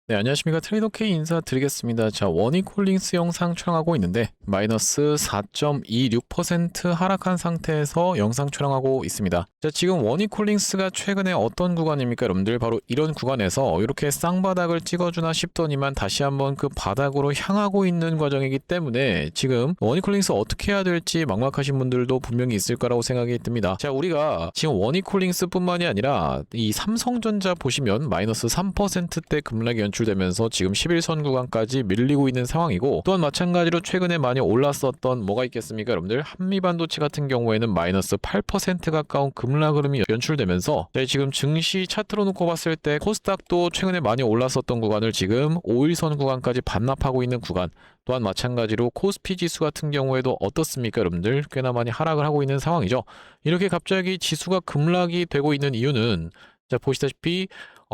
네, 안녕하십니까. 트레이더 K 인사드리겠습니다. 자, 원익홀딩스 영상 촬영하고 있는데 마이너스 4.26% 하락한 상태에서 영상 촬영하고 있습니다. 자, 지금 원익홀딩스가 최근에 어떤 구간입니까? 여러분들 바로 이런 구간에서 이렇게 쌍바닥을 찍어주나 싶더니만 다시 한번 그 바닥으로 향하고 있는 과정이기 때문에 지금 원익홀딩스 어떻게 해야 될지 막막하신 분들도 분명히 있을 거라고 생각이 듭니다. 자, 우리가 지금 원익홀딩스 뿐만이 아니라 이 삼성전자 보시면 마이너스 3%대 급락이 연출되면서 지금 11선 구간까지 밀리고 있는 상황이고, 또한 마찬가지로 최근에 많이 올랐었던 뭐가 있겠습니까 여러분들? 한미반도체 같은 경우에는 마이너스 8% 가까운 급락 흐름이 연출되면서 지금 증시 차트로 놓고 봤을 때 코스닥도 최근에 많이 올랐었던 구간을 지금 5일선 구간까지 반납하고 있는 구간, 또한 마찬가지로 코스피 지수 같은 경우에도 어떻습니까 여러분들? 꽤나 많이 하락을 하고 있는 상황이죠. 이렇게 갑자기 지수가 급락이 되고 있는 이유는, 자, 보시다시피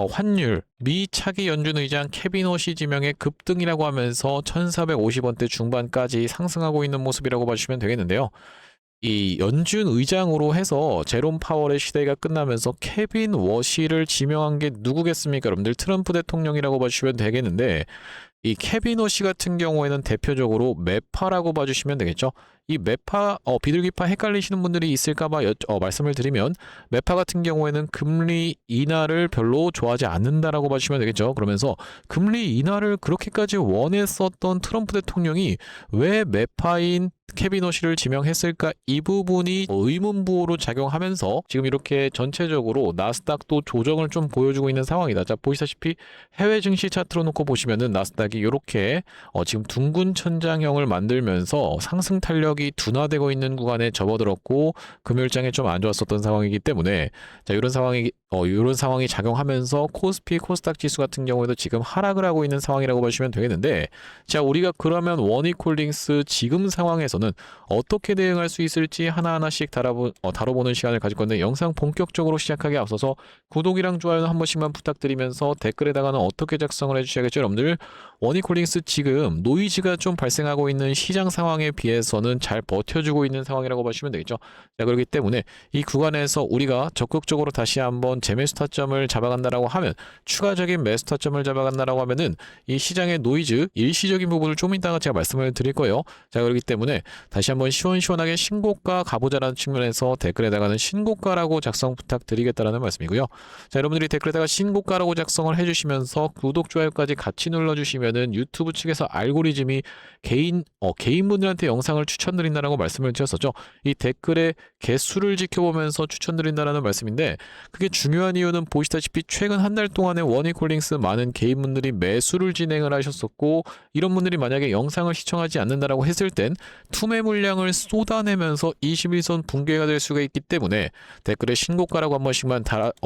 환율, 미 차기 연준 의장 케빈 호시 지명의 급등이라고 하면서 1450원대 중반까지 상승하고 있는 모습이라고 봐주시면 되겠는데요. 이 연준 의장으로 해서 제롬 파월의 시대가 끝나면서 케빈 워시를 지명한 게 누구겠습니까 여러분들? 트럼프 대통령이라고 봐주시면 되겠는데, 이 케빈 워시 같은 경우에는 대표적으로 매파라고 봐주시면 되겠죠. 이 매파, 비둘기파 헷갈리시는 분들이 있을까봐 말씀을 드리면, 매파 같은 경우에는 금리 인하를 별로 좋아하지 않는다라고 봐주시면 되겠죠. 그러면서 금리 인하를 그렇게까지 원했었던 트럼프 대통령이 왜 매파인 케빈 워시를 지명했을까? 이 부분이 의문부호로 작용하면서 지금 이렇게 전체적으로 나스닥도 조정을 좀 보여주고 있는 상황이다. 자, 보시다시피 해외 증시 차트로 놓고 보시면은 나스닥이 이렇게 지금 둥근 천장형을 만들면서 상승 탄력이 둔화되고 있는 구간에 접어들었고, 금요일장에 좀 안 좋았었던 상황이기 때문에, 자, 이런 상황이 작용하면서 코스피, 코스닥 지수 같은 경우에도 지금 하락을 하고 있는 상황이라고 보시면 되겠는데, 자, 우리가 그러면 원익홀딩스 지금 상황에서는 어떻게 대응할 수 있을지 하나하나씩 다뤄보는 시간을 가질 건데, 영상 본격적으로 시작하기에 앞서서 구독이랑 좋아요는 한 번씩만 부탁드리면서 댓글에다가는 어떻게 작성을 해주셔야겠죠 여러분들? 원익홀딩스 지금 노이즈가 좀 발생하고 있는 시장 상황에 비해서는 잘 버텨주고 있는 상황이라고 보시면 되겠죠. 자, 그렇기 때문에 이 구간에서 우리가 적극적으로 다시 한번 재매수 타점을 잡아간다라고 하면, 추가적인 매수 타점을 잡아간다라고 하면은 이 시장의 노이즈, 일시적인 부분을 좀 이따가 제가 말씀을 드릴 거예요. 자, 그렇기 때문에 다시 한번 시원시원하게 신고가 가보자라는 측면에서 댓글에다가는 신고가라고 작성 부탁드리겠다라는 말씀이고요. 자, 여러분들이 댓글에다가 신고가라고 작성을 해주시면서 구독, 좋아요까지 같이 눌러주시면은 유튜브 측에서 알고리즘이 개인분들한테 영상을 추천드린다라고 말씀을 드렸었죠. 이 댓글의 개수를 지켜보면서 추천드린다라는 말씀인데, 그게 중요한 이유는 보시다시피 최근 한 달 동안에 원익홀딩스 많은 개인분들이 매수를 진행을 하셨었고, 이런 분들이 만약에 영상을 시청하지 않는다라고 했을 땐 투매 물량을 쏟아내면서 21선 붕괴가 될 수가 있기 때문에 댓글에 신고가라고 한 번씩만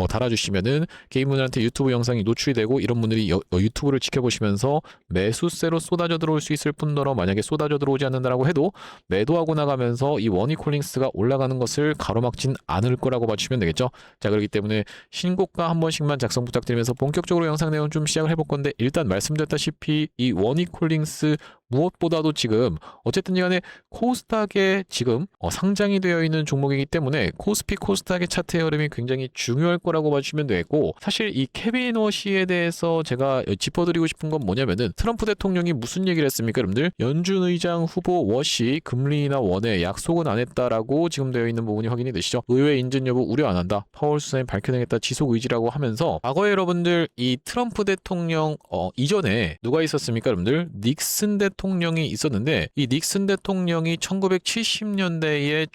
달아주시면은 개인분들한테 유튜브 영상이 노출이 되고, 이런 분들이 유튜브를 지켜보시면서 매수세로 쏟아져 들어올 수 있을 뿐더러, 만약에 쏟아져 들어오지 않는다라고 해도 매도하고 나가면서 이 원익홀딩스가 올라가는 것을 가로막진 않을 거라고 봐주시면 되겠죠. 자, 그렇기 때문에 신고가 한 번씩만 작성 부탁드리면서 본격적으로 영상 내용 좀 시작을 해볼 건데, 일단 말씀드렸다시피 이 원익홀딩스 무엇보다도 지금 어쨌든 간에 코스닥에 지금 상장이 되어 있는 종목이기 때문에 코스피, 코스닥의 차트의 흐름이 굉장히 중요할 거라고 봐주시면 되겠고, 사실 이 케빈 워시에 대해서 제가 짚어드리고 싶은 건 뭐냐면은, 트럼프 대통령이 무슨 얘기를 했습니까 여러분들? 연준 의장 후보 워시 금리 인하 원에 약속은 안 했다라고 지금 되어 있는 부분이 확인이 되시죠. 의회 인준 여부 우려 안 한다, 파월 수장이 밝혀내겠다, 지속 의지라고 하면서, 과거에 여러분들 이 트럼프 대통령 이전에 누가 있었습니까 여러분들? 닉슨 대통령이 있었는데, 이 닉슨 대통령이 1970년대에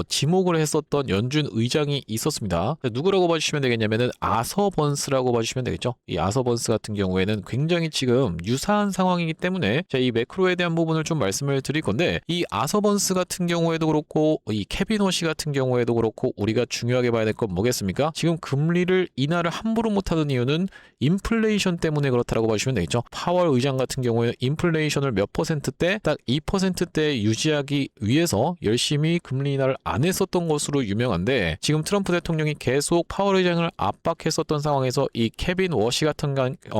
지목을 했었던 연준 의장이 있었습니다. 누구라고 봐주시면 되겠냐면은 아서 번스라고 봐주시면 되겠죠. 이 아서 번스 같은 경우에는 굉장히 지금 유사한 상황이기 때문에, 자, 이 매크로에 대한 부분을 좀 말씀을 드릴 건데, 이 아서 번스 같은 경우에도 그렇고 이 케빈 워시 같은 경우에도 그렇고 우리가 중요하게 봐야 될 건 뭐겠습니까? 지금 금리를 인하를 함부로 못하던 이유는 인플레이션 때문에 그렇다라고 봐주시면 되겠죠. 파월 의장 같은 경우에 인플레이션을 몇 5%대 딱 2%대 유지하기 위해서 열심히 금리 인하를 안 했었던 것으로 유명한데, 지금 트럼프 대통령이 계속 파월 의장을 압박했었던 상황에서 이 케빈 워시 같은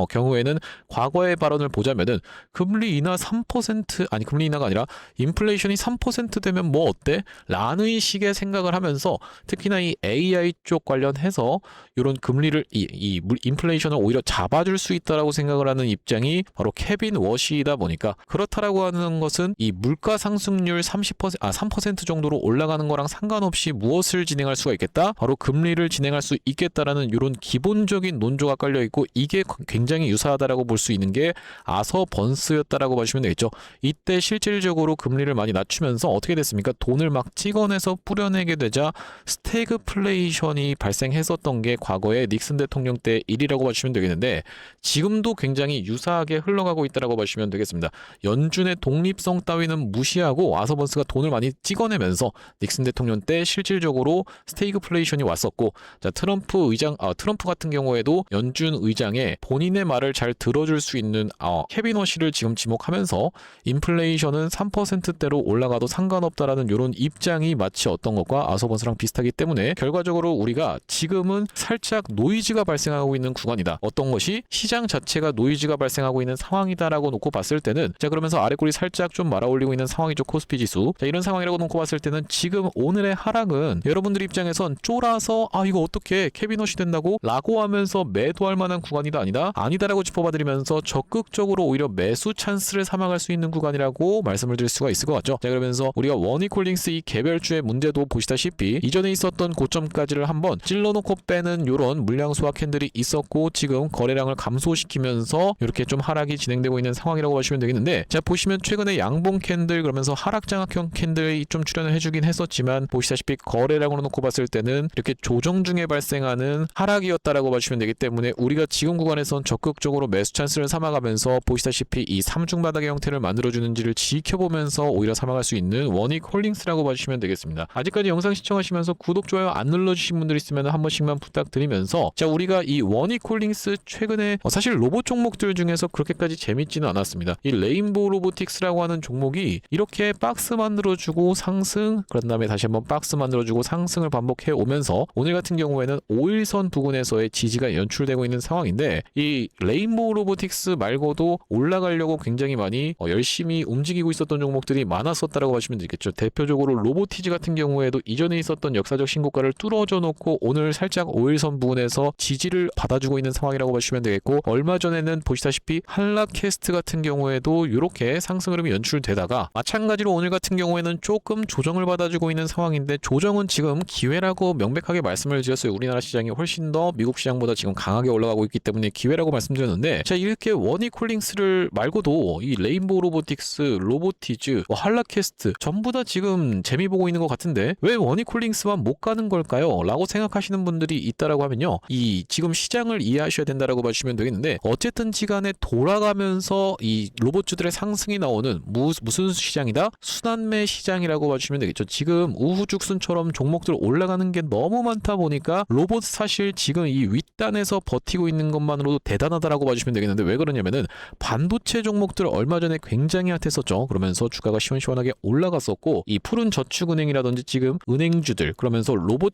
경우에는 과거의 발언을 보자면은 금리 인하 3% 아니 금리 인하가 아니라 인플레이션이 3% 되면 뭐 어때? 라는 식의 생각을 하면서 특히나 이 AI 쪽 관련해서 이런 금리를 인플레이션을 오히려 잡아줄 수 있다라고 생각을 하는 입장이 바로 케빈 워시이다 보니까, 그렇다라고 하는 것은 이 물가 상승률 3% 정도로 올라가는 거랑 상관없이 무엇을 진행할 수가 있겠다? 바로 금리를 진행할 수 있겠다라는 이런 기본적인 논조가 깔려 있고, 이게 굉장히 유사하다라고 볼 수 있는 게 아서 번스였다라고 보시면 되겠죠. 이때 실질적으로 금리를 많이 낮추면서 어떻게 됐습니까? 돈을 막 찍어내서 뿌려내게 되자 스태그플레이션이 발생했었던 게 과거에 닉슨 대통령 때 일이라고 보시면 되겠는데, 지금도 굉장히 유사하게 흘러가고 있다라고 보시면 되겠습니다. 연준의 독립성 따위는 무시하고 아서 번스가 돈을 많이 찍어내면서 닉슨 대통령 때 실질적으로 스태그플레이션이 왔었고, 자, 트럼프 같은 경우에도 연준 의장의 본인의 말을 잘 들어줄 수 있는 케빈 워시를 지금 지목하면서 인플레이션은 3%대로 올라가도 상관없다라는 이런 입장이 마치 어떤 것과 아서번스랑 비슷하기 때문에, 결과적으로 우리가 지금은 살짝 노이즈가 발생하고 있는 구간이다. 어떤 것이 시장 자체가 노이즈가 발생하고 있는 상황이다라고 놓고 봤을 때는, 자, 그러면서 아래꼬리 살짝 좀 말아올리고 있는 상황이죠. 코스피 지수. 자, 이런 상황이라고 놓고 봤을 때는 지금 오늘의 하락은 여러분들 입장에선 쫄아서 이거 어떻게 케빈 워시 된다고? 라고 하면서 매도할 만한 구간이다 아니다라고 짚어봐드리면서 적극적으로 오히려 매수 찬스를 삼아갈 수 있는 구간이라고 말씀을 드릴 수가 있을 것 같죠. 자, 그러면서 우리가 워니콜링스 이 개별주의 문제도 보시다시피 이전에 있었던 고점까지를 한번 찔러놓고 빼는 이런 물량 수확 캔들이 있었고, 지금 거래량을 감소시키면서 이렇게 좀 하락이 진행되고 있는 상황이라고 보시면 되겠는데, 자, 보시면 최근에 양봉 캔들, 그러면서 하락 장악형 캔들이 좀 출현을 해주긴 했었지만, 보시다시피 거래량으로 놓고 봤을 때는 이렇게 조정 중에 발생하는 하락이었다라고 보시면 되기 때문에, 우리가 지금 구간에선 적극적으로 매수 찬스를 삼아가면서 보시다시피 이 삼중 바닥의 형태를 만들어주는지를 지켜보면서 오히려 삼아갈 수 있는 워니콜링스라고 봐주시면 되겠습니다. 아직까지 영상 시청하시면서 구독, 좋아요 안 눌러주신 분들 있으면 한 번씩만 부탁드리면서, 자, 우리가 이 워니콜링스 최근에 사실 로봇 종목들 중에서 그렇게까지 재밌지는 않았습니다. 이 레인보우 로보틱스라고 하는 종목이 이렇게 박스 만들어주고 상승, 그런 다음에 다시 한번 박스 만들어주고 상승을 반복해 오면서 오늘 같은 경우에는 5일선 부근에서의 지지가 연출되고 있는 상황인데, 이 레인보우 로보틱스 말고도 올라가려고 굉장히 많이 열심히 움직이고 있었던 종목들이 많았었다라고 하시면 되겠죠. 대표적으로 로보티즈 같은 경우에도 이전에 있었던 역사적 신고가를 뚫어져 놓고 오늘 살짝 5일선 부분에서 지지를 받아주고 있는 상황이라고 보시면 되겠고, 얼마 전에는 보시다시피 한라캐스트 같은 경우에도 이렇게 상승 흐름이 연출되다가, 마찬가지로 오늘 같은 경우에는 조금 조정을 받아주고 있는 상황인데, 조정은 지금 기회라고 명백하게 말씀을 드렸어요. 우리나라 시장이 훨씬 더 미국 시장보다 지금 강하게 올라가고 있기 때문에 기회라고 말씀드렸는데, 자, 이렇게 워니콜링스를 말고도 이 레인보우 로보틱스, 로보티즈, 한라캐스트 전부 다 지금 재미 보고 있는 것 같은데 왜 워니콜링스만 못 가는 걸까요? 라고 생각하시는 분들이 있다라고 하면요, 이 지금 시장을 이해하셔야 된다라고 봐주시면 되겠는데, 어쨌든 시간에 돌아가면서 이 로봇주들의 상승이 나오는 무슨 시장이다? 순환매 시장이라고 봐주시면 되겠죠. 지금 우후죽순처럼 종목들 올라가는 게 너무 많다 보니까 로봇 사실 지금 이 윗단에서 버티고 있는 것만으로도 대단하다라고 봐주시면 되겠는데, 왜 그러냐면은 반도체 종목들 얼마 전에 굉장히 핫했었죠. 그러면서 주가가 시원시원하게 올라갔었고, 이 푸른 저축은행이라든지 지금 은행주들, 그러면서 로봇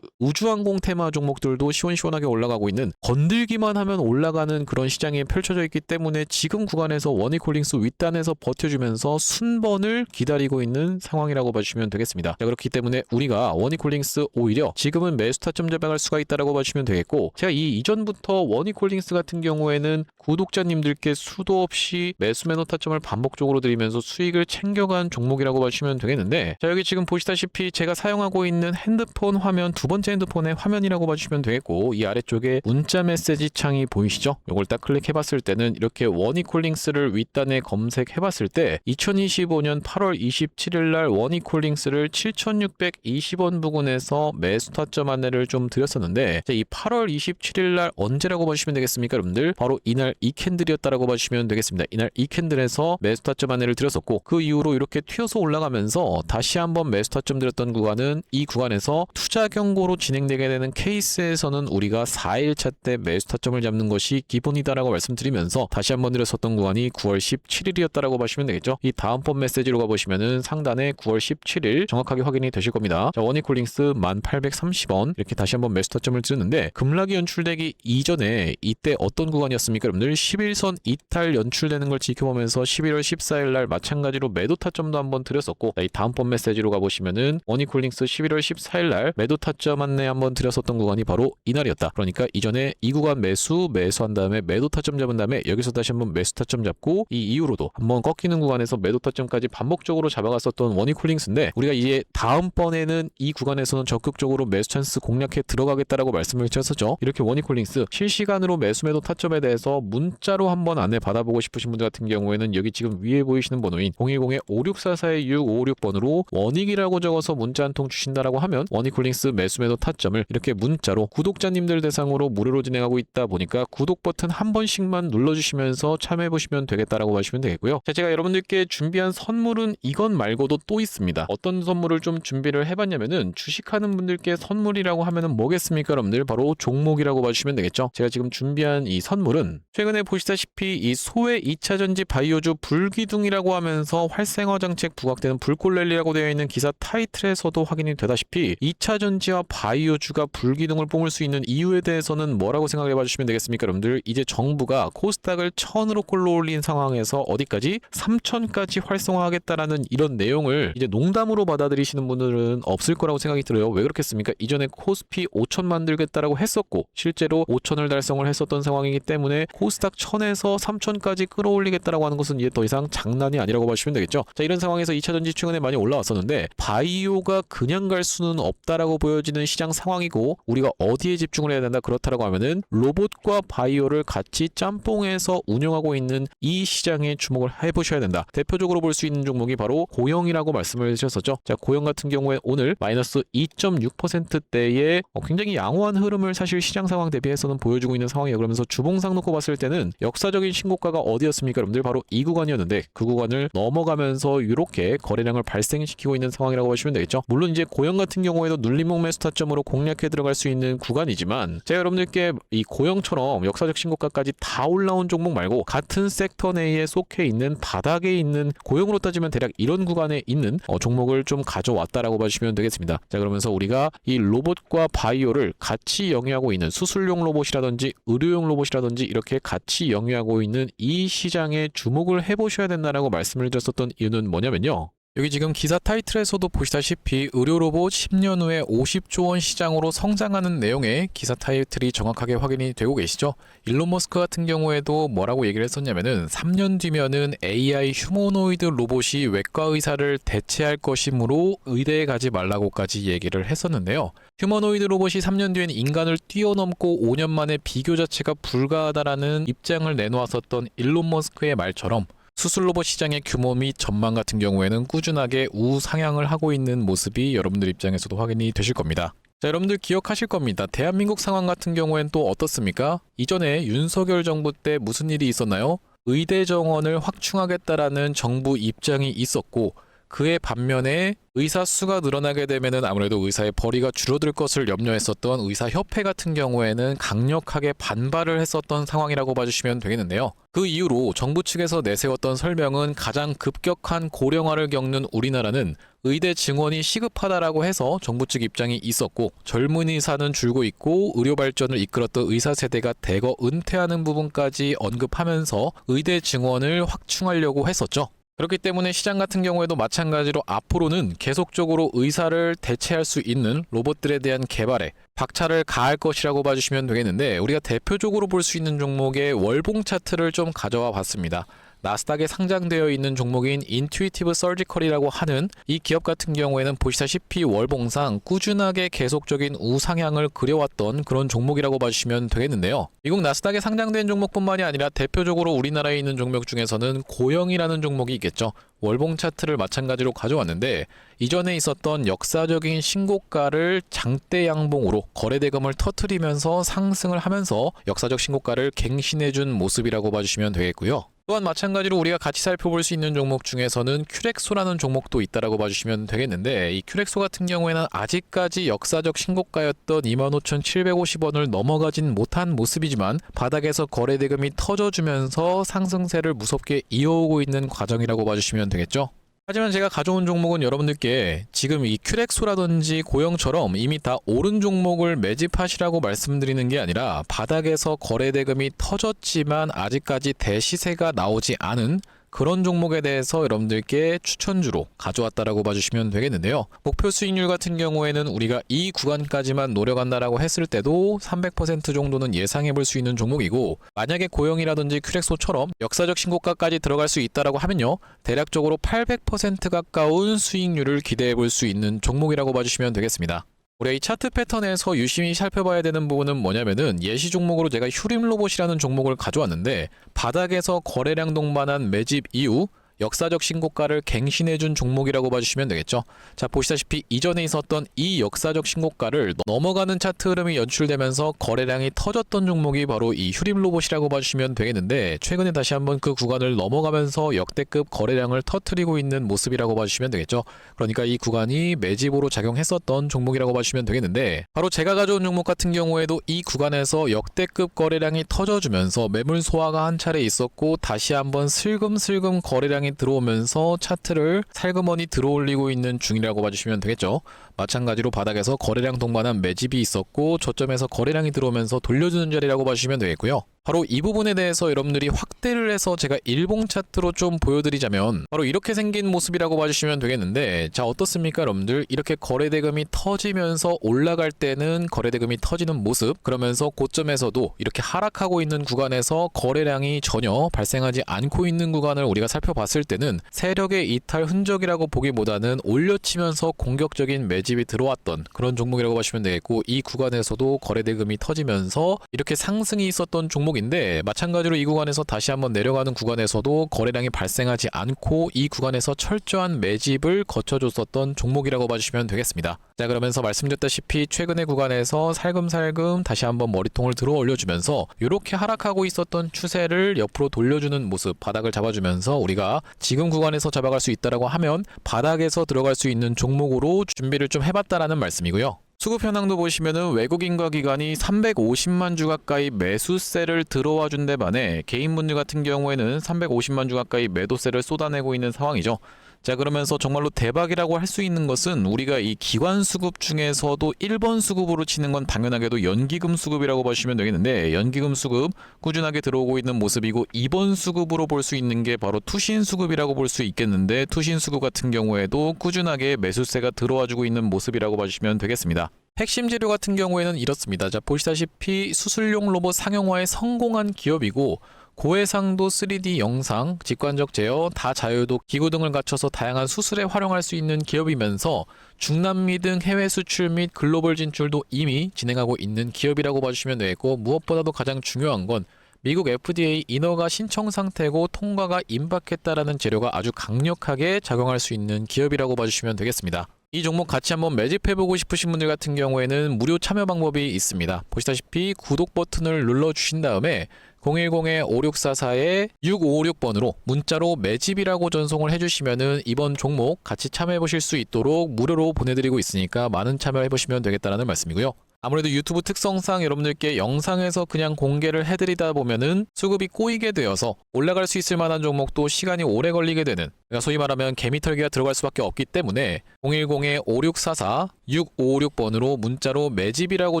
우주항공 테마 종목들도 시원시원하게 올라가고 있는, 건들기만 하면 올라가는 그런 시장이 펼쳐져 있기 때문에 지금 구간에서 워니콜링스 윗단에서 버텨주면서 순번을 기다리고 있는 상황이라고 봐주시면 되겠습니다. 자, 그렇기 때문에 우리가 워니콜링스 오히려 지금은 매수 타점 잡아갈 수가 있다라고 봐주시면 되겠고, 제가 이 이전부터 워니콜링스 같은 경우에는 구독자님들께 수도 없이 매수 매도 타점을 반복적으로 드리면서 수익을 챙겨간 종목이라고 봐주시면 되겠는데, 자, 여기 지금 보시다시피 제가 사용하고 있는 핸드폰 화면, 두 번째 핸드폰의 화면이라고 봐주시면 되겠고, 이 아래쪽에 문자 메시지 창이 보이시죠? 이걸 딱 클릭해 봤을 때는 이렇게 워니콜링스를 윗단에 검색해 봤을 때 2025년 8월 27일 날 워니콜링스를 7,620원 부근에서 매수 타점 안내를 좀 드렸었는데, 자, 이 8월 27일 날 언제라고 봐주시면 되겠습니까, 여러분들? 바로 이날 이 캔들이었다라고 봐주시면 되겠습니다. 이날 이 캔들에서 매수 타점 안내를 드렸었고, 그 이후로 이렇게 튀어서 올라가면서 다시 한번 매수 타점 드렸던 구간은 이 구간에서 투자 경고로 진행되게 되는 케이스에서는 우리가 4일차 때 매수 타점을 잡는 것이 기본이다라고 말씀드리면서, 다시 한번 드렸었던 구간이 9월 17일이었다라고 보시면 되겠죠. 이 다음번 메시지로 가보시면은 상단에 9월 17일 정확하게 확인이 되실 겁니다. 자, 원익홀링스 1830원 이렇게 다시 한번 매수 타점을 드렸는데 급락이 연출되기 이전에 이때 어떤 구간이었습니까? 여러분들 11선 이탈 연출되는 걸 지켜보면서 11월 14일 날 마찬가지로 매도 타점도 한번 드렸었고, 자, 이 다음번 메시지로 가보시면은 원익홀링스 11월 14일 날 매도 타점 안내 한번 드렸었던 구간이 바로 이날이었다. 그러니까 이전에 이 구간 매수한 다음에 매도 타점 잡은 다음에 여기서 다시 한번 매수 타점 잡고 이 이후로도 한번 꺾이는 구간에서 매도 타점까지 반복적으로 잡아갔었던 원익홀링스인데, 우리가 이제 다음번에는 이 구간에서는 적극적으로 매수 찬스 공략해 들어가겠다라고 말씀을 드렸었죠. 이렇게 원익홀링스 실시간으로 매수 매도 타점에 대해서 문자로 한번 안내 받아보고 싶으신 분들 같은 경우에는 여기 지금 위에 보이시는 번호인 010-5644-656번으로 원익이라고 적어서 문자 한 통 주신다라고 하면 원익홀링스 매수 매도 타점을 이렇게 문자로 구독자님들 대상으로 무료로 진행하고 있다 보니까 구독 버튼 한 번씩만 눌러주시면서 참여해보시면 되겠다라고 하시면 되겠고요. 자, 제가 여러분들께 준비한 선물은 이건 말고도 또 있습니다. 어떤 선물을 좀 준비를 해봤냐면은, 주식하는 분들께 선물이라고 하면은 뭐겠습니까? 여러분들 바로 종목이라고 봐주시면 되겠죠. 제가 지금 준비한 이 선물은 최근에 보시다시피 이 소외 2차전지 바이오주 불기둥이라고 하면서 활성화 정책 부각되는 불꽃랠리라고 되어 있는 기사 타이틀에서도 확인이 되다시피 2차전지와 바이오주가 불기둥을 뿜을 수 있는 이유에 대해서는 뭐라고 생각해 봐주시면 되겠습니까? 여러분들 이제 정부가 코스닥을 1000으로 끌어올린 상황에서 어디까지? 3000까지 활성화하겠다라는 이런 내용을 이제 농담으로 받아들이시는 분들은 없을 거라고 생각이 들어요. 왜 그렇겠습니까? 이전에 코스피 5000 만들겠다라고 했었고 실제로 5000을 달성을 했었던 상황이기 때문에 코스닥 1000에서 3000까지 끌어올리겠다라고 하는 것은 이제 더 이상 장난이 아니라고 보시면 되겠죠. 자, 이런 상황에서 2차전지 최근에 많이 올라왔었는데 바이오가 그냥 갈 수는 없다라고 보여지는 시장 상황이고, 우리가 어디에 집중을 해야 된다 그렇다라고 하면은 로봇과 바이오를 같이 짬뽕해서 운영하고 있는 이 시장에 주목을 해보셔야 된다. 대표적으로 볼 수 있는 종목이 바로 고영이라고 말씀을 드렸었죠. 자, 고영 같은 경우에 오늘 마이너스 2.6%대의 굉장히 양호한 흐름을 사실 시장 상황 대비해서는 보여주고 있는 상황이에요. 그러면서 주봉상 놓고 봤을 때는 역사적인 신고가가 어디였습니까? 여러분들 바로 이 구간이었는데 그 구간을 넘어가면서 이렇게 거래량을 발생시키고 있는 상황이라고 보시면 되겠죠. 물론 이제 고영 같은 경우에도 눌림목 매수 타점으로 공략해 들어갈 수 있는 구간이지만, 제가 여러분들께 이 고영처럼 역사적 신고가까지 다 올라온 종목 말고 같은 섹터 내에 속해 있는 바닥에 있는 고영으로 따지면 대략 이런 구간에 있는 종목을 좀 가져왔다라고 봐주시면 되겠습니다. 자, 그러면서 우리가 이 로봇과 바이오를 같이 영위하고 있는 수술용 로봇이라든지 의료용 로봇이라든지 이렇게 같이 영위하고 있는 이 시장에 주목을 해보셔야 된다라고 말씀을 드렸었던 이유는 뭐냐면요. 여기 지금 기사 타이틀에서도 보시다시피 의료 로봇 10년 후에 50조 원 시장으로 성장하는 내용의 기사 타이틀이 정확하게 확인이 되고 계시죠. 일론 머스크 같은 경우에도 뭐라고 얘기를 했었냐면은 3년 뒤면은 AI 휴머노이드 로봇이 외과 의사를 대체할 것이므로 의대에 가지 말라고까지 얘기를 했었는데요. 휴머노이드 로봇이 3년 뒤엔 인간을 뛰어넘고 5년 만에 비교 자체가 불가하다라는 입장을 내놓았었던 일론 머스크의 말처럼 수술 로봇 시장의 규모 및 전망 같은 경우에는 꾸준하게 우상향을 하고 있는 모습이 여러분들 입장에서도 확인이 되실 겁니다. 자, 여러분들 기억하실 겁니다. 대한민국 상황 같은 경우엔 또 어떻습니까? 이전에 윤석열 정부 때 무슨 일이 있었나요? 의대 정원을 확충하겠다라는 정부 입장이 있었고, 그의 반면에 의사 수가 늘어나게 되면은 아무래도 의사의 벌이가 줄어들 것을 염려했었던 의사협회 같은 경우에는 강력하게 반발을 했었던 상황이라고 봐주시면 되겠는데요. 그 이후로 정부 측에서 내세웠던 설명은 가장 급격한 고령화를 겪는 우리나라는 의대 증원이 시급하다라고 해서 정부 측 입장이 있었고, 젊은 의사는 줄고 있고 의료 발전을 이끌었던 의사 세대가 대거 은퇴하는 부분까지 언급하면서 의대 증원을 확충하려고 했었죠. 그렇기 때문에 시장 같은 경우에도 마찬가지로 앞으로는 계속적으로 의사를 대체할 수 있는 로봇들에 대한 개발에 박차를 가할 것이라고 봐주시면 되겠는데, 우리가 대표적으로 볼 수 있는 종목의 월봉 차트를 좀 가져와 봤습니다. 나스닥에 상장되어 있는 종목인 인투이티브 서지컬이라고 하는 이 기업 같은 경우에는 보시다시피 월봉상 꾸준하게 계속적인 우상향을 그려왔던 그런 종목이라고 봐주시면 되겠는데요. 미국 나스닥에 상장된 종목뿐만이 아니라 대표적으로 우리나라에 있는 종목 중에서는 고영이라는 종목이 있겠죠. 월봉 차트를 마찬가지로 가져왔는데, 이전에 있었던 역사적인 신고가를 장대 양봉으로 거래대금을 터뜨리면서 상승을 하면서 역사적 신고가를 갱신해준 모습이라고 봐주시면 되겠고요. 또한 마찬가지로 우리가 같이 살펴볼 수 있는 종목 중에서는 큐렉소라는 종목도 있다라고 봐주시면 되겠는데, 이 큐렉소 같은 경우에는 아직까지 역사적 신고가였던 25,750원을 넘어가진 못한 모습이지만 바닥에서 거래대금이 터져주면서 상승세를 무섭게 이어오고 있는 과정이라고 봐주시면 되겠죠. 하지만 제가 가져온 종목은 여러분들께 지금 이 큐렉소라든지 고영처럼 이미 다 오른 종목을 매집하시라고 말씀드리는 게 아니라 바닥에서 거래대금이 터졌지만 아직까지 대시세가 나오지 않은 그런 종목에 대해서 여러분들께 추천주로 가져왔다라고 봐주시면 되겠는데요. 목표 수익률 같은 경우에는 우리가 이 구간까지만 노려간다라고 했을 때도 300% 정도는 예상해 볼 수 있는 종목이고, 만약에 고영이라든지 큐렉소처럼 역사적 신고가까지 들어갈 수 있다라고 하면요, 대략적으로 800% 가까운 수익률을 기대해 볼 수 있는 종목이라고 봐주시면 되겠습니다. 우리가 이 차트 패턴에서 유심히 살펴봐야 되는 부분은 뭐냐면은, 예시 종목으로 제가 휴림로봇이라는 종목을 가져왔는데 바닥에서 거래량 동반한 매집 이후 역사적 신고가를 갱신해준 종목이라고 봐주시면 되겠죠. 자, 보시다시피 이전에 있었던 이 역사적 신고가를 넘어가는 차트 흐름이 연출되면서 거래량이 터졌던 종목이 바로 이 휴림로봇이라고 봐주시면 되겠는데, 최근에 다시 한번 그 구간을 넘어가면서 역대급 거래량을 터뜨리고 있는 모습이라고 봐주시면 되겠죠. 그러니까 이 구간이 매집으로 작용했었던 종목이라고 봐주시면 되겠는데, 바로 제가 가져온 종목 같은 경우에도 이 구간에서 역대급 거래량이 터져주면서 매물 소화가 한 차례 있었고, 다시 한번 슬금슬금 거래량이 들어오면서 차트를 살그머니 들어올리고 있는 중이라고 봐주시면 되겠죠. 마찬가지로 바닥에서 거래량 동반한 매집이 있었고 저점에서 거래량이 들어오면서 돌려주는 자리라고 봐주시면 되겠고요. 바로 이 부분에 대해서 여러분들이 확대를 해서 제가 일봉 차트로 좀 보여드리자면 바로 이렇게 생긴 모습이라고 봐주시면 되겠는데, 자, 어떻습니까 여러분들? 이렇게 거래대금이 터지면서 올라갈 때는 거래대금이 터지는 모습, 그러면서 고점에서도 이렇게 하락하고 있는 구간에서 거래량이 전혀 발생하지 않고 있는 구간을 우리가 살펴봤을 때는 세력의 이탈 흔적이라고 보기보다는 올려치면서 공격적인 매집이 들어왔던 그런 종목이라고 보시면 되겠고, 이 구간에서도 거래대금이 터지면서 이렇게 상승이 있었던 종목인데, 마찬가지로 이 구간에서 다시 한번 내려가는 구간에서도 거래량이 발생하지 않고 이 구간에서 철저한 매집을 거쳐줬었던 종목이라고 봐주시면 되겠습니다. 자, 그러면서 말씀드렸다시피 최근의 구간에서 살금살금 다시 한번 머리통을 들어 올려주면서 이렇게 하락하고 있었던 추세를 옆으로 돌려주는 모습, 바닥을 잡아주면서 우리가 지금 구간에서 잡아갈 수 있다라고 하면 바닥에서 들어갈 수 있는 종목으로 준비를 좀 해봤다라는 말씀이고요. 수급 현황도 보시면은 외국인과 기관이 350만 주 가까이 매수세를 들어와 준 데 반해 개인분들 같은 경우에는 350만 주 가까이 매도세를 쏟아내고 있는 상황이죠. 자, 그러면서 정말로 대박이라고 할 수 있는 것은 우리가 이 기관 수급 중에서도 1번 수급으로 치는 건 당연하게도 연기금 수급이라고 보시면 되겠는데, 연기금 수급 꾸준하게 들어오고 있는 모습이고, 2번 수급으로 볼 수 있는 게 바로 투신 수급이라고 볼 수 있겠는데, 투신 수급 같은 경우에도 꾸준하게 매수세가 들어와주고 있는 모습이라고 봐주시면 되겠습니다. 핵심 재료 같은 경우에는 이렇습니다. 자, 보시다시피 수술용 로봇 상용화에 성공한 기업이고, 고해상도 3D 영상, 직관적 제어, 다자유도 기구 등을 갖춰서 다양한 수술에 활용할 수 있는 기업이면서 중남미 등 해외 수출 및 글로벌 진출도 이미 진행하고 있는 기업이라고 봐주시면 되겠고, 무엇보다도 가장 중요한 건 미국 FDA 인허가 신청 상태고 통과가 임박했다라는 재료가 아주 강력하게 작용할 수 있는 기업이라고 봐주시면 되겠습니다. 이 종목 같이 한번 매집해보고 싶으신 분들 같은 경우에는 무료 참여 방법이 있습니다. 보시다시피 구독 버튼을 눌러주신 다음에 010-5644-6556번으로 문자로 매집이라고 전송을 해주시면은 이번 종목 같이 참여해보실 수 있도록 무료로 보내드리고 있으니까 많은 참여해보시면 되겠다는 말씀이고요. 아무래도 유튜브 특성상 여러분들께 영상에서 그냥 공개를 해드리다 보면은 수급이 꼬이게 되어서 올라갈 수 있을 만한 종목도 시간이 오래 걸리게 되는, 그러니까 소위 말하면 개미털기가 들어갈 수밖에 없기 때문에 010-5644-6556번으로 문자로 매집이라고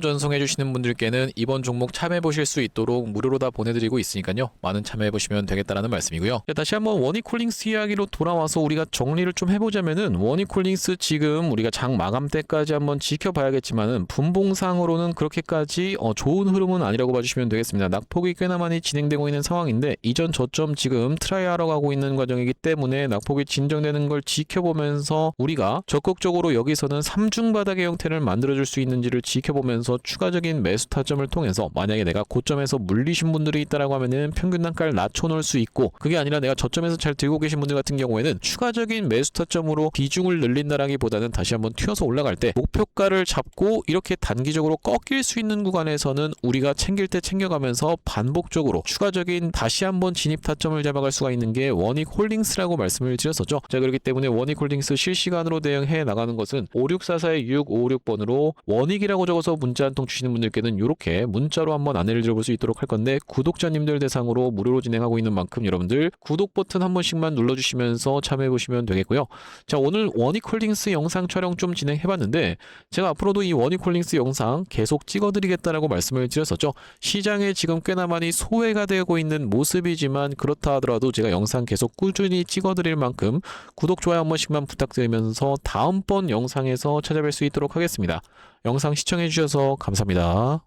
전송해 주시는 분들께는 이번 종목 참여해 보실 수 있도록 무료로 다 보내드리고 있으니까요, 많은 참여해 보시면 되겠다라는 말씀이고요. 자, 다시 한번 원익홀딩스 이야기로 돌아와서 우리가 정리를 좀 해보자면은, 원익홀딩스 지금 우리가 장 마감 때까지 한번 지켜봐야겠지만은 분봉상으로는 그렇게까지 좋은 흐름은 아니라고 봐주시면 되겠습니다. 낙폭이 꽤나 많이 진행되고 있는 상황인데, 이전 저점 지금 트라이하러 가고 있는 과정이기 때문에 낙폭이 진정되는 걸 지켜보면서 우리가 적극적으로 여기서는 3중 바닥의 형태를 만들어줄 수 있는지를 지켜보면서 추가적인 매수 타점을 통해서 만약에 내가 고점에서 물리신 분들이 있다라고 하면은 평균 단가를 낮춰놓을 수 있고, 그게 아니라 내가 저점에서 잘 들고 계신 분들 같은 경우에는 추가적인 매수 타점으로 비중을 늘린다라기보다는 다시 한번 튀어서 올라갈 때 목표가를 잡고 이렇게 단기적으로 꺾일 수 있는 구간에서는 우리가 챙길 때 챙겨가면서 반복적으로 추가적인 다시 한번 진입 타점을 잡아갈 수가 있는 게 원익홀딩스라고 말씀을 드렸었죠. 자, 그렇기 때문에 원익홀딩스 실시간으로 대응해 나가는 것은 5644-6556번으로 원익이라고 적어서 문자 한 통 주시는 분들께는 이렇게 문자로 한번 안내를 드려볼 수 있도록 할 건데, 구독자님들 대상으로 무료로 진행하고 있는 만큼 여러분들 구독 버튼 한 번씩만 눌러주시면서 참여해 보시면 되겠고요. 자, 오늘 원익홀딩스 영상 촬영 좀 진행해봤는데, 제가 앞으로도 이 원익홀딩스 영상 계속 찍어드리겠다라고 말씀을 드렸었죠. 시장에 지금 꽤나 많이 소외가 되고 있는 모습이지만 그렇다 하더라도 제가 영상 계속 꾸준히 찍어드릴 만큼 구독, 좋아요 한 번씩만 부탁드리면서 다음번 영상에서 찾아뵐 수 있도록 하겠습니다. 영상 시청해주셔서 감사합니다.